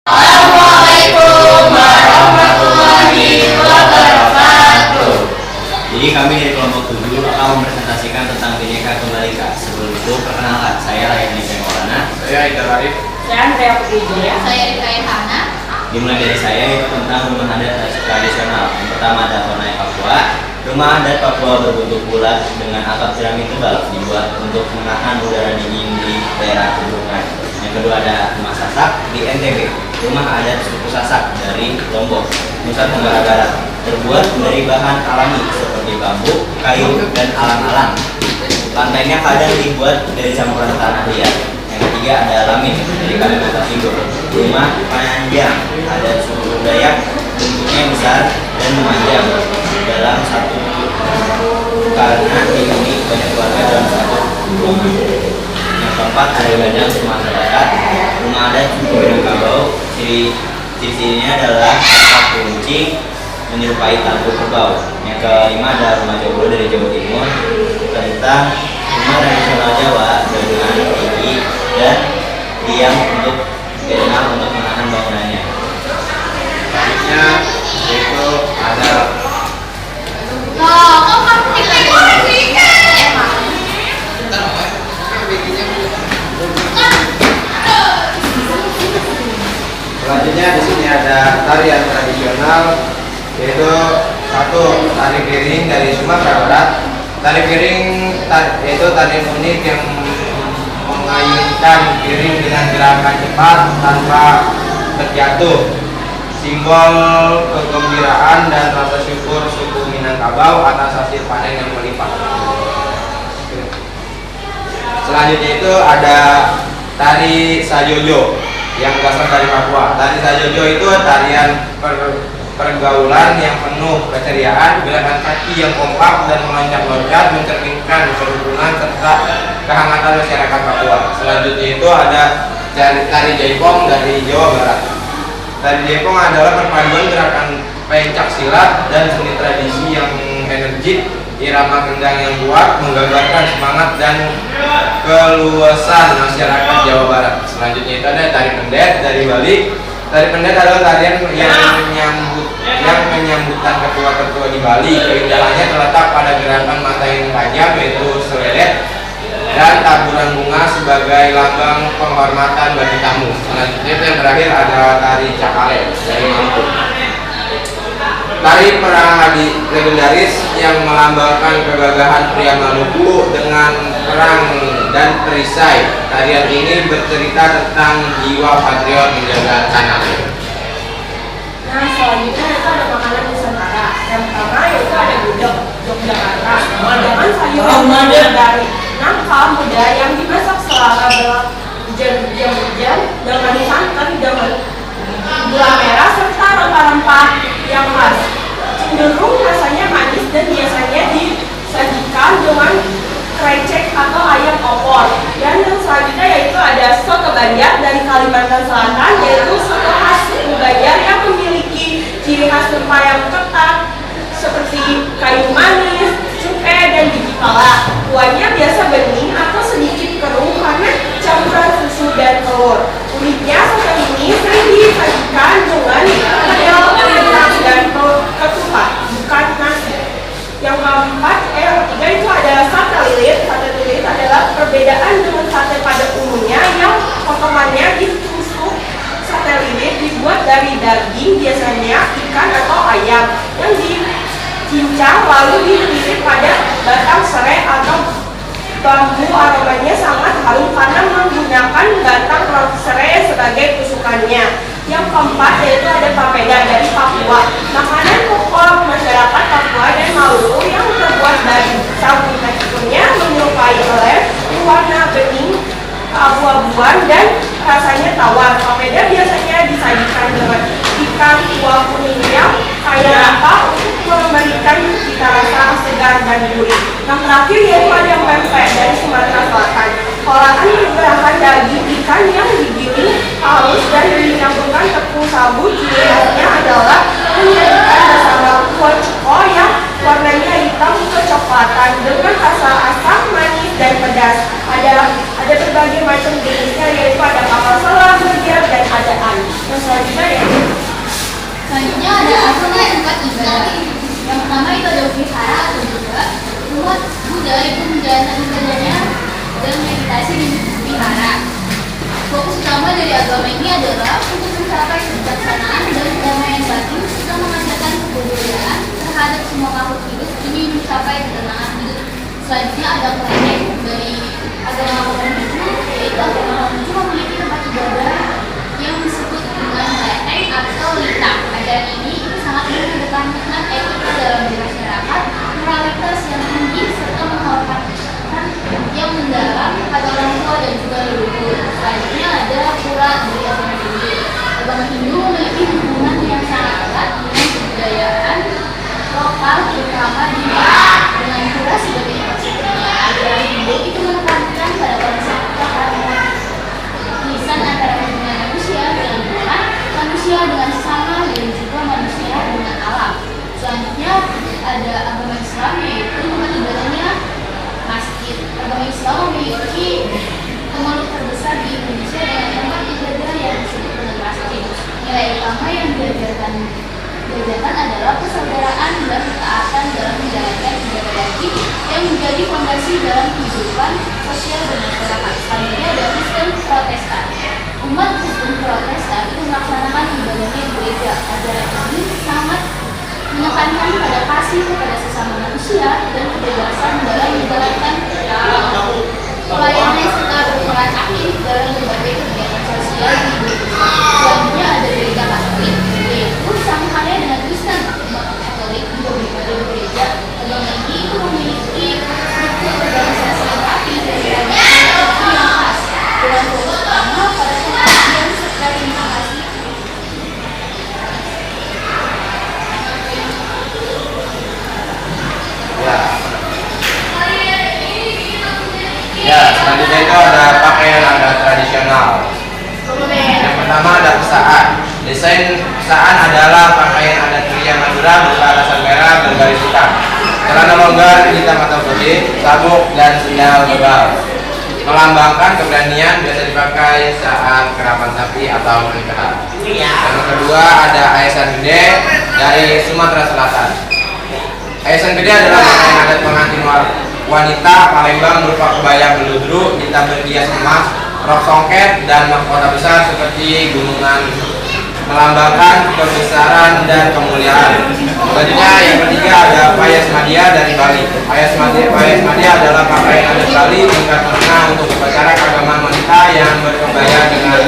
Assalamualaikum warahmatullahi wabarakatuh. Jadi kami dari kelompok 7 akan mempresentasikan tentang Bhinneka Tunggal Ika. Sebelum itu, perkenalkan, saya Rayani Maulana. Saya Ida Arif. Saya Andrea Putrijaya. Saya Rika Hana. Dimulai dari saya itu tentang rumah adat tradisional. Yang pertama ada Tonai Papua. Rumah adat Papua berbentuk bulat dengan atap jerami tebal dibuat untuk menahan udara dingin di daerah pegunungan. Yang kedua ada rumah Sasak di NTB. Rumah adat suku Sasak dari Lombok, Nusa Tenggara Barat, terbuat dari bahan alami seperti bambu, kayu, dan alang-alang. Lantainya kadang dibuat dari campuran tanah liat. Yang ketiga ada Lamin dari Kalimantan Timur. Rumah panjang adat suku Dayak, bentuknya besar dan memanjang dalam satu karena dihuni banyak keluarga dalam satu rumah. Yang keempat ada Gadang Sumatera Barat. Rumah adat suku Minangkabau. Ciri-cirinya adalah atap kunci menyerupai tabur kerbau. Yang kelima ada rumah Joglo dari Jawa Timur, tentang rumah tradisional Jawa dengan tinggi dan tiang untuk dikenal untuk menahan bangunannya. Selanjutnya yaitu ada Kok kamu dipegangin sih? selanjutnya di sini ada tarian tradisional, yaitu satu tari piring dari Sumatera Barat. Tari piring yaitu tari unik yang mengayunkan piring dengan gerakan cepat tanpa terjatuh, simbol kegembiraan dan rasa syukur suku Minangkabau atas hasil panen yang melimpah. Selanjutnya itu ada tari Sajojo yang berasal dari Papua. Tari Sajojo itu tarian pergaulan yang penuh keceriaan, gerakan kaki yang kompak dan meloncat-loncat mencerminkan kerukunan serta kehangatan masyarakat Papua. Selanjutnya itu ada tari Jaipong dari Jawa Barat. Tari Jaipong adalah perpaduan gerakan pencak silat dan seni tradisi yang energik, irama kendang yang kuat, menggambarkan semangat dan keluasan masyarakat Jawa Barat. Selanjutnya itu ada tari pendet dari Bali. Tari pendet adalah tarian yang menyambutkan ketua-ketua di Bali. Keindahannya terletak pada gerakan mata yang panjang, yaitu seledet, dan taburan bunga sebagai lambang penghormatan bagi tamu. Selanjutnya yang terakhir ada tari Cakale dari Maluku. Tari perang legendaris yang melambangkan kegagahan pria Maluku dengan perang dan perisai. Tarian ini bercerita tentang jiwa patriot menjaga tanah air. Nah, selanjutnya itu ada makanan Nusantara. Yang pertama yaitu ada gudeg Yogyakarta. Dengan sayuran dari nangka muda yang dimasak selama berjam-jam dengan santan dan gula merah serta rempah-rempah yang khas. Cenderung rasanya manis dan biasanya disajikan dengan krecek atau ayam opor. Dan yang selanjutnya yaitu ada soto Banjar dari Kalimantan Selatan, yaitu soto khas suku Banjar yang memiliki ciri khas rempah yang ketat seperti kayu manis, cukai, dan biji pala. Kuahnya biasa bening atau sedikit keruh karena campuran susu dan telur. Uniknya soto ini sering disajikan dengan model kentang dan ketupat, bukan nasi. Yang keempat, yang ketiga itu ada sate lilit. Sate lilit adalah perbedaan dengan sate pada umumnya yang potongannya ditusuk. Sate lilit dibuat dari daging, biasanya ikan atau ayam, yang dicincang lalu dililit pada batang serai atau bambu. Aromanya sangat harum karena menggunakan batang serai sebagai tusukannya. Yang keempat yaitu ada papeda dari Papua. Makanan pokok masyarakat Papua dan Maluku yang terbuat dari sagu. Teksturnya menyerupai lem, warna bening abu-abuan dan rasanya tawar. Papeda biasanya disajikan dengan ikan kuah kuning yang kaya rempah untuk memberikan cita rasa segar dan gurih. Yang terakhir yaitu ada pempek dari Sumatera Selatan. Olahan menggunakan daging ikan yang digiling halus dan dicampurkan tepung sagu. Ciri khasnya adalah menyajikan bersama kuah cuko yang warnanya hitam kecoklatan dengan rasa asam, manis, dan pedas. Ada berbagai macam jenisnya, yaitu ada kapal selam, bergiat, dan adaan. Yang kegiatan ibadahnya dan meditasi di wihara. Fokus utama dari agama ini adalah untuk mencapai kebijaksanaan dan kedamaian batin serta mengajarkan kebudayaan terhadap semua makhluk hidup demi mencapai ketenangan hidup. Selanjutnya ada praktek dari agama Konghucu, yaitu agama Konghucu memiliki tempat ibadah yang disebut dengan lereng atau lita. Ajaran ini sangat mengedepankan etika dalam bermasyarakat, moralitas yang tinggi serta menghormatkan yang mendalam pada orang tua dan juga leluhur. Selanjutnya ada pura dari agama Hindu. Agama Hindu memiliki hubungan yang sangat erat dengan kebudayaan lokal, terutama di dengan pura sebagai ekosistemnya. Ajaran Hindu itu menekankan pada konsep keharmonisan antara hubungan manusia dengan lingkungan, manusia dengan sesama, dan juga manusia dengan alam. Selanjutnya ada agama Islam, yaitu tempat ibadahnya masjid. Agama Islam memiliki pemeluk terbesar di Indonesia dengan tempat ibadah yang disebut dengan masjid. Nilai utama yang diajarkan adalah persaudaraan dan ketaatan dalam menjalankan ibadah wajib yang menjadi fondasi dalam kehidupan sosial dan masyarakat. Selanjutnya ada Kristen Protestan. Umat Kristen Protestan itu melaksanakan ibadahnya di gereja. Ajaran ini sangat menekankan pada kasih kepada sesama manusia dan kebebasan dalam menjalankan pelayanan serta berperan aktif dalam berbagai kegiatan sosial di hidup. Selanjutnya ada gereja Katolik, yaitu sama halnya dengan Kristen. Umat Katolik juga beribadah di gereja. Agama ini itu memiliki struktur organisasi yang rapi dan tradisi yang khas dengan fokus utama pada pengabdian serta terima kasih. Ya, selanjutnya itu ada pakaian adat tradisional. Yang pertama ada pesaan. Desain pesaan adalah pakaian adat pria Madura berupa alasan merah dan garis hitam, celana longgar hitam atau putih, sabuk dan sendal tebal. Melambangkan keberanian, biasa dipakai saat kerapan sapi atau pernikahan. Yang kedua ada aesan gede dari Sumatera Selatan. Aesan gede adalah pakaian adat pengantin wanita Palembang berupa kebaya beludru, hitam berhias emas, rok songket, dan mahkota besar seperti gunungan, melambangkan kebesaran dan kemuliaan. Selanjutnya yang ketiga ada payas madia dari Bali. Payas madia adalah pakaian adat Bali tingkat menengah untuk upacara keagamaan wanita yang berkebaya dengan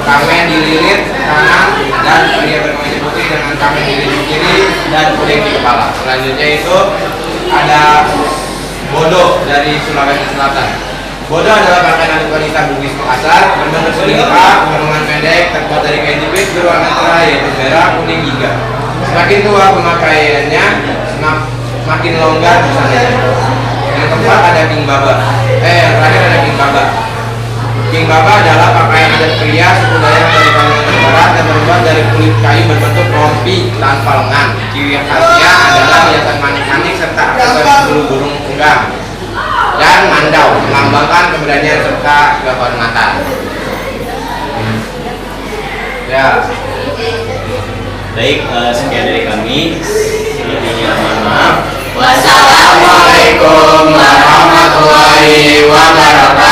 kamen dililit kanan dan pria berkemeja putih dengan kamen dililit kiri dan puding di kepala. Selanjutnya itu ada bodo dari Sulawesi Selatan. Bodo adalah pakaian adat wanita Bugis Makassar, berbentuk selingkar, berlengan pendek, terbuat dari kain tipis berwarna cerah yaitu merah, kuning, hijau. Semakin tua pemakaiannya, semakin longgar busananya. Yang keempat ada king baba. Yang terakhir ada king baba. King baba adalah pakaian adat pria suku Dayak dari Kalimantan Barat yang terbuat dari kulit kayu berbentuk rompi tanpa lengan. Ciri khasnya adalah hiasan manik-manik serta aksesoris bulu burung unggang dan mandau, melambangkan keberanian serta kehormatan. Ya. Baik, sekian dari kami. Selebihnya mohon maaf. Wassalamualaikum warahmatullahi wabarakatuh.